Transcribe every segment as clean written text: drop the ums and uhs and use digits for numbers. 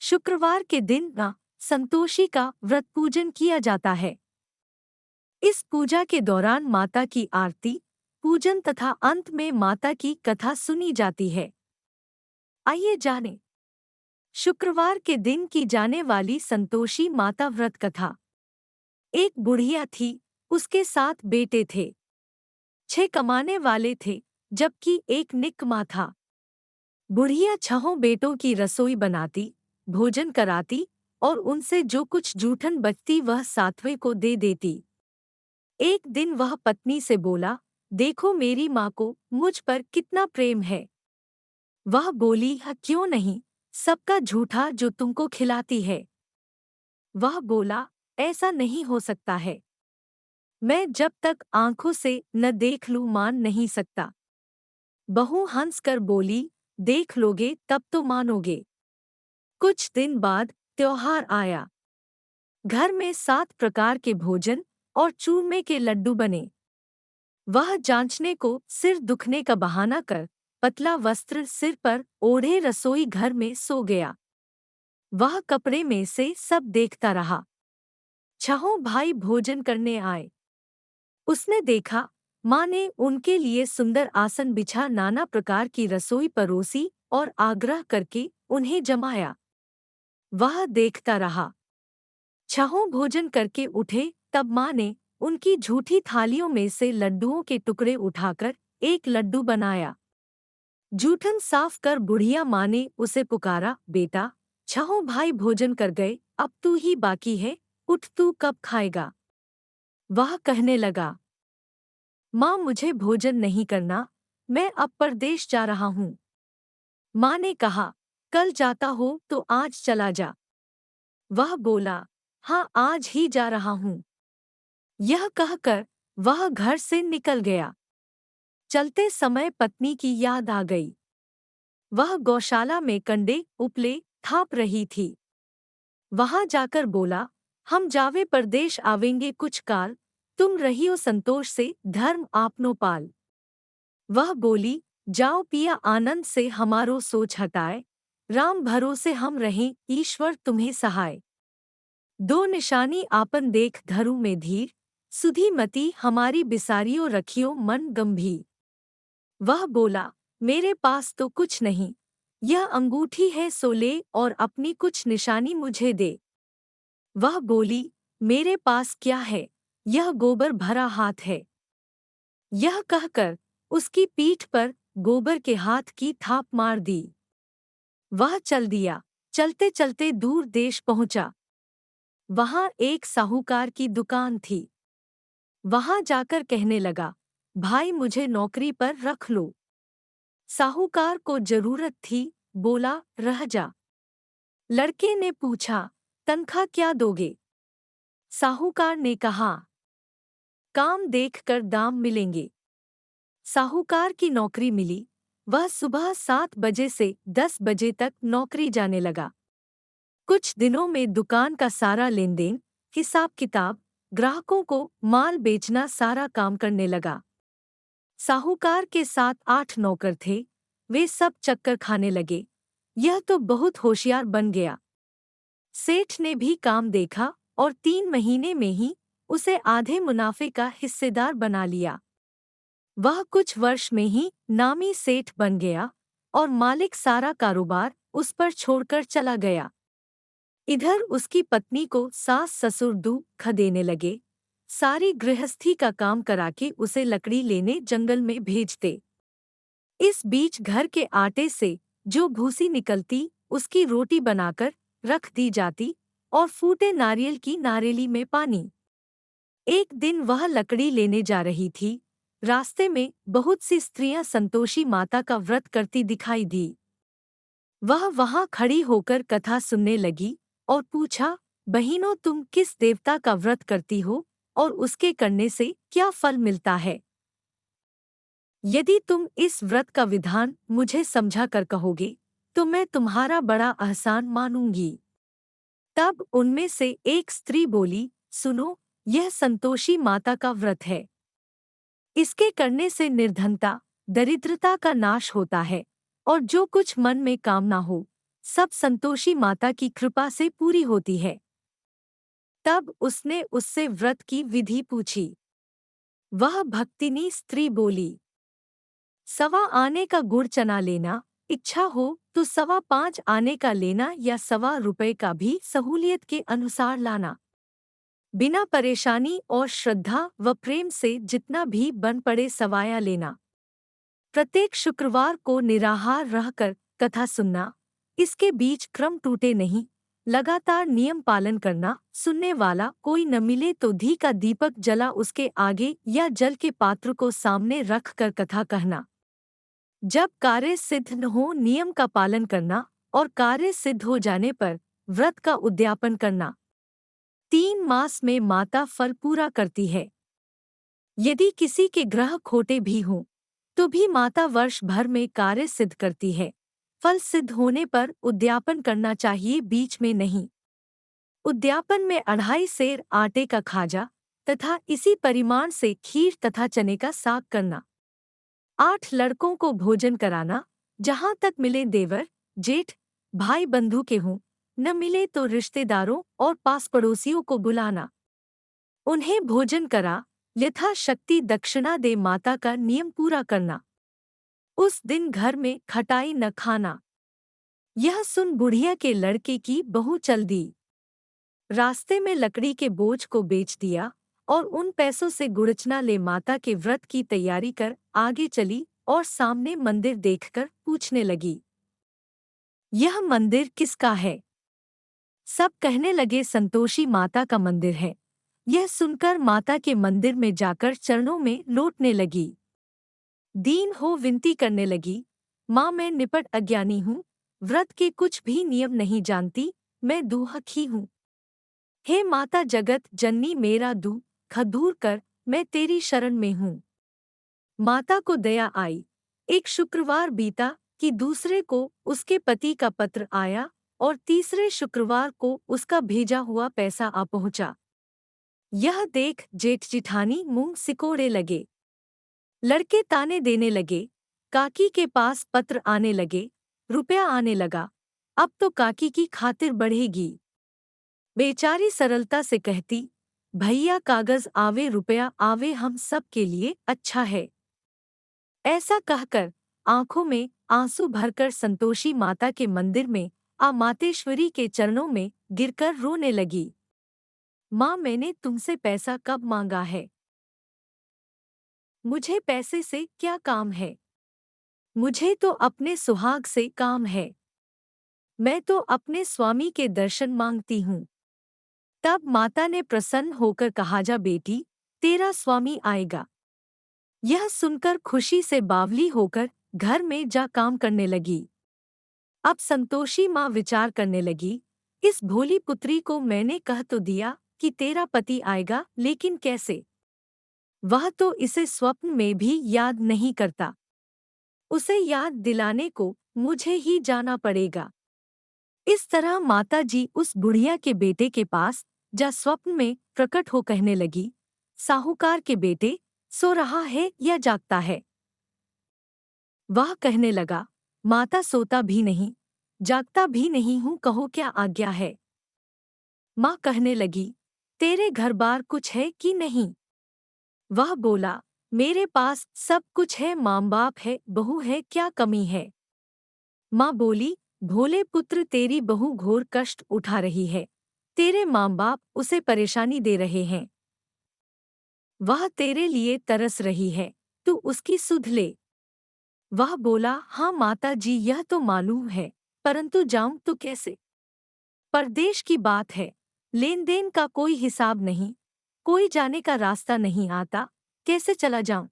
शुक्रवार के दिन मां संतोषी का व्रत पूजन किया जाता है। इस पूजा के दौरान माता की आरती, पूजन तथा अंत में माता की कथा सुनी जाती है। आइए जानें, शुक्रवार के दिन की जाने वाली संतोषी माता व्रत कथा। एक बुढ़िया थी, उसके 7 बेटे थे। 6 कमाने वाले थे, जबकि एक निकम्मा था। बुढ़िया 6 बेटों की रसोई बनाती, भोजन कराती और उनसे जो कुछ जूठन बचती वह 7वें को दे देती। एक दिन वह पत्नी से बोला, देखो मेरी माँ को मुझ पर कितना प्रेम है। वह बोली, हाँ क्यों नहीं, सबका झूठा जो तुमको खिलाती है। वह बोला, ऐसा नहीं हो सकता है। मैं जब तक आंखों से न देख लूं मान नहीं सकता। बहू हंसकर बोली, देख लोगे तब तो मानोगे। कुछ दिन बाद त्योहार आया। घर में 7 प्रकार के भोजन और चूरमे के लड्डू बने। वह जांचने को सिर दुखने का बहाना कर पतला वस्त्र सिर पर ओढ़े रसोई घर में सो गया। वह कपड़े में से सब देखता रहा। 6 भाई भोजन करने आए। उसने देखा, माँ ने उनके लिए सुंदर आसन बिछा नाना प्रकार की रसोई परोसी और आग्रह करके उन्हें जमाया। वह देखता रहा। 6 भोजन करके उठे तब माँ ने उनकी झूठी थालियों में से लड्डुओं के टुकड़े उठाकर एक लड्डू बनाया। जूठन साफ कर बुढ़िया माँ ने उसे पुकारा, बेटा 6 भाई भोजन कर गए, अब तू ही बाकी है, उठ तू कब खाएगा। वह कहने लगा, माँ मुझे भोजन नहीं करना, मैं अब परदेश जा रहा हूँ। माँ ने कहा, कल जाता हो तो आज चला जा। वह बोला, हाँ आज ही जा रहा हूँ। यह कहकर वह घर से निकल गया। चलते समय पत्नी की याद आ गई। वह गौशाला में कंडे उपले थाप रही थी। वहां जाकर बोला, हम जावे परदेश आवेंगे कुछ काल, तुम रहियो संतोष से धर्म आपनो पाल। वह बोली, जाओ पिया आनंद से हमारो सोच हटाए, राम भरोसे हम रहें ईश्वर तुम्हें सहाय। 2 निशानी आपन देख धरु में धीर, सुधी मति हमारी बिसारियो रखियो मन गंभीर। वह बोला, मेरे पास तो कुछ नहीं, यह अंगूठी है सो ले और अपनी कुछ निशानी मुझे दे। वह बोली, मेरे पास क्या है, यह गोबर भरा हाथ है। यह कहकर उसकी पीठ पर गोबर के हाथ की थाप मार दी। वह चल दिया। चलते चलते दूर देश पहुंचा। वहां एक साहूकार की दुकान थी। वहां जाकर कहने लगा, भाई मुझे नौकरी पर रख लो। साहूकार को जरूरत थी, बोला, रह जा। लड़के ने पूछा, तनख्वाह क्या दोगे। साहूकार ने कहा, काम देखकर दाम मिलेंगे। साहूकार की नौकरी मिली। वह सुबह 7 बजे से 10 बजे तक नौकरी जाने लगा। कुछ दिनों में दुकान का सारा लेनदेन, हिसाब किताब, ग्राहकों को माल बेचना सारा काम करने लगा। साहूकार के 7-8 नौकर थे, वे सब चक्कर खाने लगे। यह तो बहुत होशियार बन गया। सेठ ने भी काम देखा और 3 महीने में ही उसे आधे मुनाफे का हिस्सेदार बना लिया। वह कुछ वर्ष में ही नामी सेठ बन गया और मालिक सारा कारोबार उस पर छोड़कर चला गया। इधर उसकी पत्नी को सास ससुर दुख देने लगे। सारी गृहस्थी का काम कराके उसे लकड़ी लेने जंगल में भेजते। इस बीच घर के आटे से जो भूसी निकलती उसकी रोटी बनाकर रख दी जाती और फूटे नारियल की नारेली में पानी। एक दिन वह लकड़ी लेने जा रही थी। रास्ते में बहुत सी स्त्रियां संतोषी माता का व्रत करती दिखाई दी। वह वहां खड़ी होकर कथा सुनने लगी और पूछा, बहिनों तुम किस देवता का व्रत करती हो और उसके करने से क्या फल मिलता है। यदि तुम इस व्रत का विधान मुझे समझा कर कहोगे तो मैं तुम्हारा बड़ा एहसान मानूंगी। तब उनमें से एक स्त्री बोली, सुनो, यह संतोषी माता का व्रत है। इसके करने से निर्धनता, दरिद्रता का नाश होता है और जो कुछ मन में कामना हो सब संतोषी माता की कृपा से पूरी होती है। तब उसने उससे व्रत की विधि पूछी। वह भक्तिनी स्त्री बोली, 1.25 आने का गुड़ चना लेना, इच्छा हो तो 5.25 आने का लेना या ₹1.25 का भी सहूलियत के अनुसार लाना। बिना परेशानी और श्रद्धा व प्रेम से जितना भी बन पड़े सवाया लेना। प्रत्येक शुक्रवार को निराहार रहकर कथा सुनना, इसके बीच क्रम टूटे नहीं, लगातार नियम पालन करना। सुनने वाला कोई न मिले तो घी का दीपक जला उसके आगे या जल के पात्र को सामने रख कर कथा कहना। जब कार्य सिद्ध न हो नियम का पालन करना और कार्य सिद्ध हो जाने पर व्रत का उद्यापन करना। 3 मास में माता फल पूरा करती है। यदि किसी के ग्रह खोटे भी हों तो भी माता वर्ष भर में कार्य सिद्ध करती है। फल सिद्ध होने पर उद्यापन करना चाहिए, बीच में नहीं। उद्यापन में 2.5 सेर आटे का खाजा तथा इसी परिमाण से खीर तथा चने का साग करना। 8 लड़कों को भोजन कराना, जहाँ तक मिले देवर, जेठ, भाई बंधु के हों, न मिले तो रिश्तेदारों और पास पड़ोसियों को बुलाना। उन्हें भोजन करा यथाशक्ति दक्षिणा दे माता का नियम पूरा करना। उस दिन घर में खटाई न खाना। यह सुन बुढ़िया के लड़के की बहू चल दी। रास्ते में लकड़ी के बोझ को बेच दिया और उन पैसों से गुड़चना ले माता के व्रत की तैयारी कर आगे चली और सामने मंदिर देखकर पूछने लगी, यह मंदिर किसका है? सब कहने लगे, संतोषी माता का मंदिर है। यह सुनकर माता के मंदिर में जाकर चरणों में लौटने लगी। दीन हो विनती करने लगी, माँ मैं निपट अज्ञानी हूँ, व्रत के कुछ भी नियम नहीं जानती, मैं दुहखी हूँ। हे माता जगत जननी मेरा दुख दूर कर, मैं तेरी शरण में हूँ। माता को दया आई। एक शुक्रवार बीता कि दूसरे को उसके पति का पत्र आया और तीसरे शुक्रवार को उसका भेजा हुआ पैसा आ पहुँचा। यह देख जेठ जिठानी मुंह सिकोड़े लगे। लड़के ताने देने लगे, काकी के पास पत्र आने लगे, रुपया आने लगा, अब तो काकी की खातिर बढ़ेगी। बेचारी सरलता से कहती, भैया कागज आवे रुपया आवे हम सब के लिए अच्छा है। ऐसा कहकर आंखों में आंसू भरकर संतोषी माता के मंदिर में आ मातेश्वरी के चरणों में गिरकर रोने लगी। माँ मैंने तुमसे पैसा कब मांगा है? मुझे पैसे से क्या काम है? मुझे तो अपने सुहाग से काम है। मैं तो अपने स्वामी के दर्शन मांगती हूँ। तब माता ने प्रसन्न होकर कहा, जा बेटी, तेरा स्वामी आएगा। यह सुनकर खुशी से बावली होकर घर में जा काम करने लगी। अब संतोषी माँ विचार करने लगी, इस भोली पुत्री को मैंने कह तो दिया कि तेरा पति आएगा, लेकिन कैसे? वह तो इसे स्वप्न में भी याद नहीं करता। उसे याद दिलाने को मुझे ही जाना पड़ेगा। इस तरह माताजी उस बुढ़िया के बेटे के पास जा स्वप्न में प्रकट हो कहने लगी, साहूकार के बेटे, सो रहा है या जागता है? वह कहने लगा, माता सोता भी नहीं, जागता भी नहीं हूँ, कहो क्या आज्ञा है? माँ कहने लगी, तेरे घर बार कुछ है कि नहीं? वह बोला, मेरे पास सब कुछ है, माँ बाप है, बहू है, क्या कमी है? माँ बोली, भोले पुत्र तेरी बहू घोर कष्ट उठा रही है, तेरे माँ बाप उसे परेशानी दे रहे हैं। वह तेरे लिए तरस रही है, तू उसकी सुध ले। वह बोला, हाँ माता जी यह तो मालूम है, परंतु जाऊं तो कैसे? परदेश की बात है, लेन देन का कोई हिसाब नहीं, कोई जाने का रास्ता नहीं आता, कैसे चला जाऊं?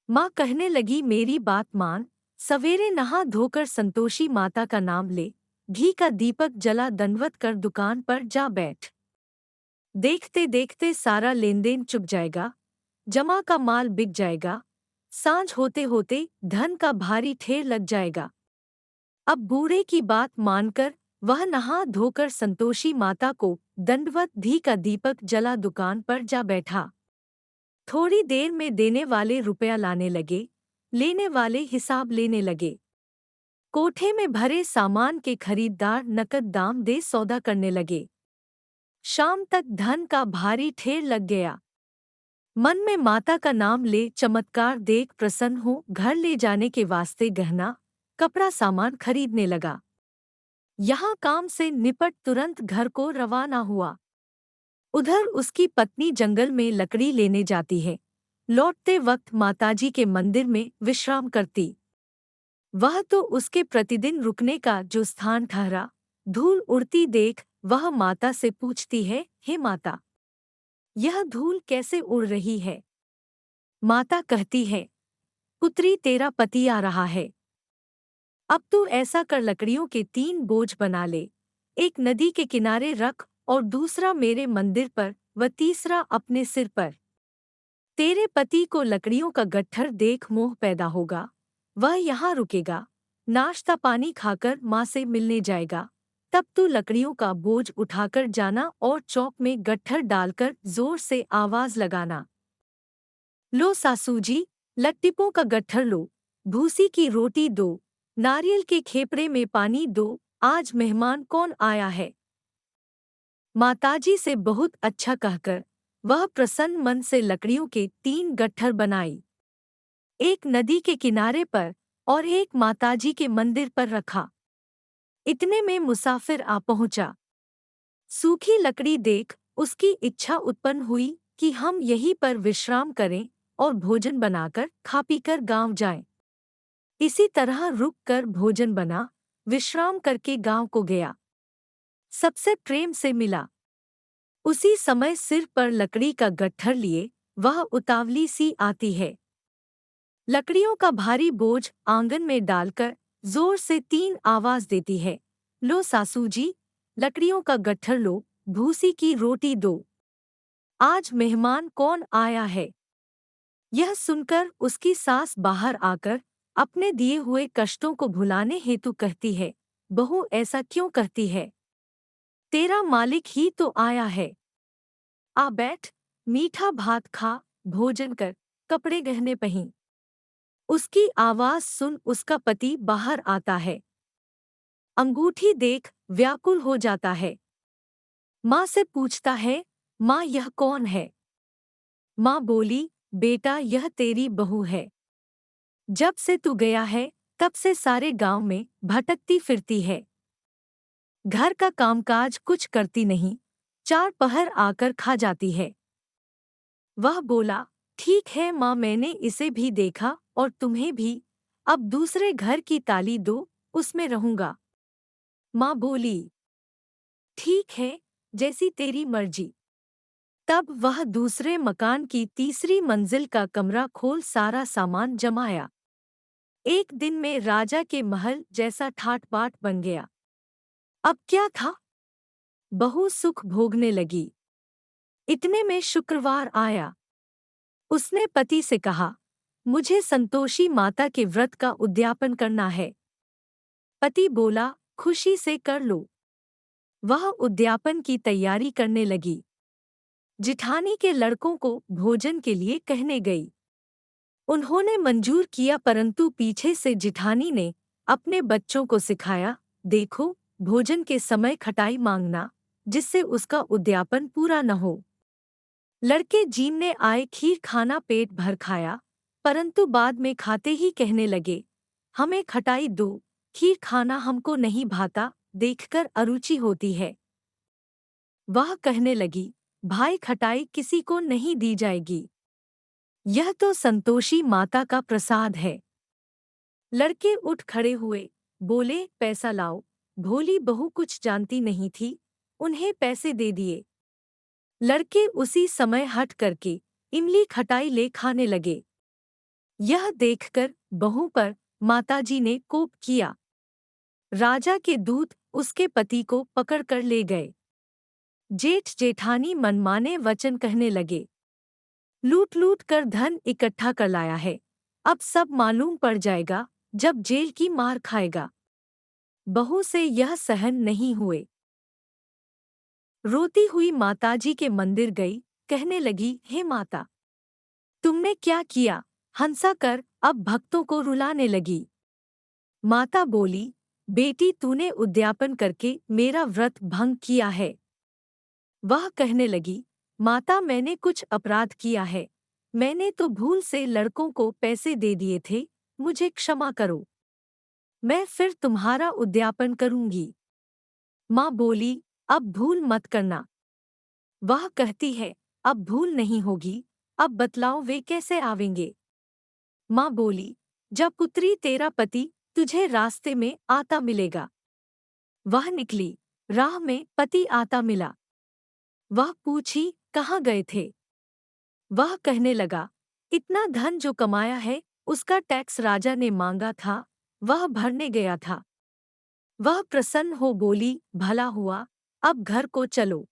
माँ कहने लगी, मेरी बात मान, सवेरे नहा धोकर संतोषी माता का नाम ले, घी का दीपक जला दंडवत कर दुकान पर जा बैठ। देखते देखते सारा लेनदेन चुक जाएगा, जमा का माल बिक जाएगा, सांझ होते होते धन का भारी ढेर लग जाएगा। अब बूढ़े की बात मानकर वह नहा धोकर संतोषी माता को दंडवत घी का दीपक जला दुकान पर जा बैठा। थोड़ी देर में देने वाले रुपया लाने लगे, लेने वाले हिसाब लेने लगे। कोठे में भरे सामान के खरीदार नकद दाम दे सौदा करने लगे। शाम तक धन का भारी ढेर लग गया। मन में माता का नाम ले चमत्कार देख प्रसन्न हो घर ले जाने के वास्ते गहना कपड़ा सामान खरीदने लगा। यहाँ काम से निपट तुरंत घर को रवाना हुआ। उधर उसकी पत्नी जंगल में लकड़ी लेने जाती है। लौटते वक्त माताजी के मंदिर में विश्राम करती। वह तो उसके प्रतिदिन रुकने का जो स्थान ठहरा। धूल उड़ती देख वह माता से पूछती है, हे माता, यह धूल कैसे उड़ रही है? माता कहती है, पुत्री तेरा पति आ रहा है। अब तू ऐसा कर लकड़ियों के 3 बोझ बना ले, एक नदी के किनारे रख और दूसरा मेरे मंदिर पर व तीसरा अपने सिर पर। तेरे पति को लकड़ियों का गट्ठर देख मोह पैदा होगा, वह यहाँ रुकेगा, नाश्ता पानी खाकर माँ से मिलने जाएगा। तब तू लकड़ियों का बोझ उठाकर जाना और चौक में गट्ठर डालकर जोर से आवाज लगाना, लो सासूजी, लट्टिपों का गट्ठर लो, भूसी की रोटी दो, नारियल के खेपड़े में पानी दो, आज मेहमान कौन आया है। माताजी से बहुत अच्छा कहकर वह प्रसन्न मन से लकड़ियों के 3 गट्ठर बनाई, एक नदी के किनारे पर और एक माताजी के मंदिर पर रखा। इतने में मुसाफिर आ पहुंचा। सूखी लकड़ी देख उसकी इच्छा उत्पन्न हुई कि हम यहीं पर विश्राम करें और भोजन बनाकर खा पीकर गांव जाएं। इसी तरह रुक कर भोजन बना, विश्राम करके गांव को गया। सबसे प्रेम से मिला। उसी समय सिर पर लकड़ी का गट्ठर लिए वह उतावली सी आती है। लकड़ियों का भारी बोझ आंगन में डालकर जोर से 3 आवाज देती है, लो सासूजी, लकड़ियों का गट्ठर लो, भूसी की रोटी दो, आज मेहमान कौन आया है। यह सुनकर उसकी सास बाहर आकर अपने दिए हुए कष्टों को भुलाने हेतु कहती है, बहू ऐसा क्यों कहती है? तेरा मालिक ही तो आया है। आ बैठ, मीठा भात खा, भोजन कर, कपड़े गहने पहन। उसकी आवाज सुन उसका पति बाहर आता है। अंगूठी देख व्याकुल हो जाता है। माँ से पूछता है, माँ यह कौन है? माँ बोली, बेटा यह तेरी बहू है। जब से तू गया है तब से सारे गांव में भटकती फिरती है। घर का कामकाज कुछ करती नहीं, 4 पहर आकर खा जाती है। वह बोला, ठीक है माँ, मैंने इसे भी देखा और तुम्हें भी। अब दूसरे घर की ताली दो, उसमें रहूंगा। माँ बोली, ठीक है, जैसी तेरी मर्जी। तब वह दूसरे मकान की तीसरी मंजिल का कमरा खोल सारा सामान जमाया। एक दिन में राजा के महल जैसा ठाट-बाट बन गया। अब क्या था? बहू सुख भोगने लगी। इतने में शुक्रवार आया। उसने पति से कहा, मुझे संतोषी माता के व्रत का उद्यापन करना है। पति बोला, खुशी से कर लो। वह उद्यापन की तैयारी करने लगी। जिठानी के लड़कों को भोजन के लिए कहने गई। उन्होंने मंजूर किया, परंतु पीछे से जिठानी ने अपने बच्चों को सिखाया, देखो, भोजन के समय खटाई मांगना, जिससे उसका उद्यापन पूरा न हो। लड़के जीमने आए, खीर खाना पेट भर खाया, परंतु बाद में खाते ही कहने लगे, हमें खटाई दो, खीर खाना हमको नहीं भाता, देखकर अरुचि होती है। वह कहने लगी, भाई खटाई किसी को नहीं दी जाएगी, यह तो संतोषी माता का प्रसाद है। लड़के उठ खड़े हुए, बोले, पैसा लाओ। भोली बहू कुछ जानती नहीं थी, उन्हें पैसे दे दिए। लड़के उसी समय हट करके इमली खटाई ले खाने लगे। यह देखकर बहू पर माताजी ने कोप किया। राजा के दूत उसके पति को पकड़कर ले गए। जेठ जेठानी मनमाने वचन कहने लगे, लूट लूट कर धन इकट्ठा कर लाया है, अब सब मालूम पड़ जाएगा जब जेल की मार खाएगा। बहू से यह सहन नहीं हुए। रोती हुई माताजी के मंदिर गई, कहने लगी, हे माता, तुमने क्या किया? हंसा कर अब भक्तों को रुलाने लगी। माता बोली, बेटी तूने उद्यापन करके मेरा व्रत भंग किया है। वह कहने लगी, माता मैंने कुछ अपराध किया है। मैंने तो भूल से लड़कों को पैसे दे दिए थे, मुझे क्षमा करो। मैं फिर तुम्हारा उद्यापन करूंगी। माँ बोली, अब भूल मत करना। वह कहती है, अब भूल नहीं होगी, अब बतलाओ वे कैसे आवेंगे। माँ बोली, जब पुत्री तेरा पति तुझे रास्ते में आता मिलेगा। वह निकली, राह में पति आता मिला। वह पूछी, कहाँ गए थे। वह कहने लगा, इतना धन जो कमाया है उसका टैक्स राजा ने मांगा था, वह भरने गया था। वह प्रसन्न हो बोली, भला हुआ, अब घर को चलो।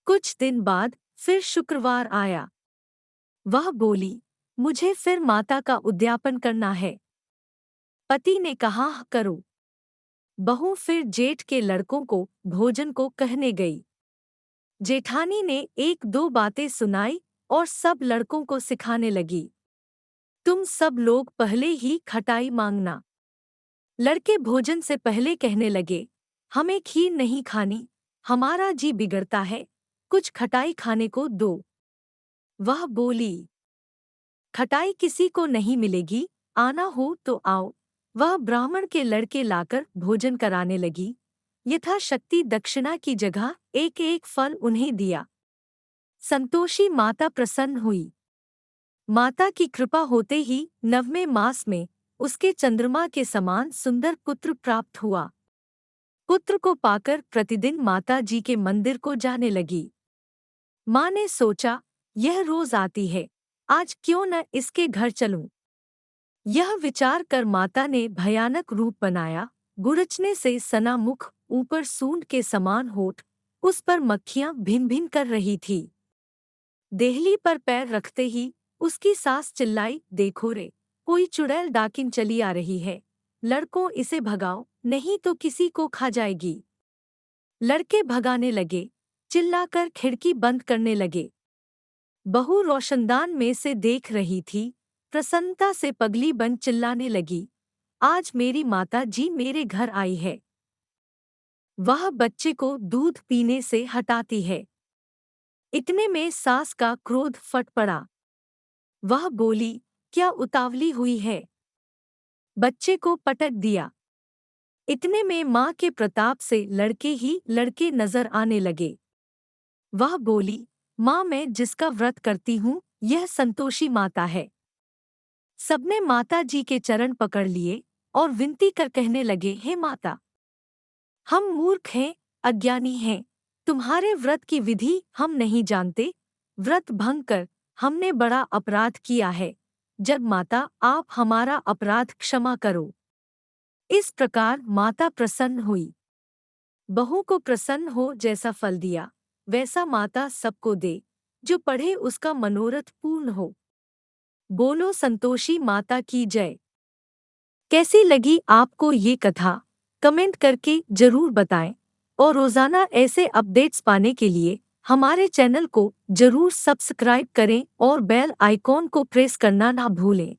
कुछ दिन बाद फिर शुक्रवार आया। वह बोली, मुझे फिर माता का उद्यापन करना है। पति ने कहा, करो। बहू फिर जेठ के लड़कों को भोजन को कहने गई। जेठानी ने एक दो बातें सुनाई और सब लड़कों को सिखाने लगी। तुम सब लोग पहले ही खटाई मांगना। लड़के भोजन से पहले कहने लगे, हमें खीर नहीं खानी, हमारा जी बिगड़ता है, कुछ खटाई खाने को दो। वह बोली, खटाई किसी को नहीं मिलेगी, आना हो तो आओ। वह ब्राह्मण के लड़के लाकर भोजन कराने लगी। यथाशक्ति दक्षिणा की जगह एक एक फल उन्हें दिया। संतोषी माता प्रसन्न हुई। माता की कृपा होते ही 9वें मास में उसके चंद्रमा के समान सुंदर पुत्र प्राप्त हुआ। पुत्र को पाकर प्रतिदिन माता जी के मंदिर को जाने लगी। माँ ने सोचा, यह रोज आती है, आज क्यों न इसके घर चलूं। यह विचार कर माता ने भयानक रूप बनाया। गुरचने से सना मुख, ऊपर सूंड के समान होठ, उस पर मक्खियां भिन भिन कर रही थी। देहली पर पैर रखते ही उसकी सास चिल्लाई, देखो रे, कोई चुड़ैल डाकिन चली आ रही है, लड़कों इसे भगाओ, नहीं तो किसी को खा जाएगी। लड़के भगाने लगे, चिल्लाकर खिड़की बंद करने लगे। बहू रोशनदान में से देख रही थी, प्रसन्नता से पगली बन चिल्लाने लगी, आज मेरी माता जी मेरे घर आई है। वह बच्चे को दूध पीने से हटाती है। इतने में सास का क्रोध फट पड़ा। वह बोली, क्या उतावली हुई है। बच्चे को पटक दिया। इतने में माँ के प्रताप से लड़के ही लड़के नजर आने लगे। वह बोली, माँ मैं जिसका व्रत करती हूँ यह संतोषी माता है। सबने माता जी के चरण पकड़ लिए और विनती कर कहने लगे, हे माता, हम मूर्ख हैं, अज्ञानी हैं, तुम्हारे व्रत की विधि हम नहीं जानते, व्रत भंग कर हमने बड़ा अपराध किया है, जब माता आप हमारा अपराध क्षमा करो। इस प्रकार माता प्रसन्न हुई। बहू को प्रसन्न हो जैसा फल दिया वैसा माता सबको दे, जो पढ़े उसका मनोरथ पूर्ण हो। बोलो संतोषी माता की जय। कैसी लगी आपको ये कथा, कमेंट करके जरूर बताएं और रोजाना ऐसे अपडेट्स पाने के लिए हमारे चैनल को जरूर सब्सक्राइब करें और बेल आइकॉन को प्रेस करना ना भूलें।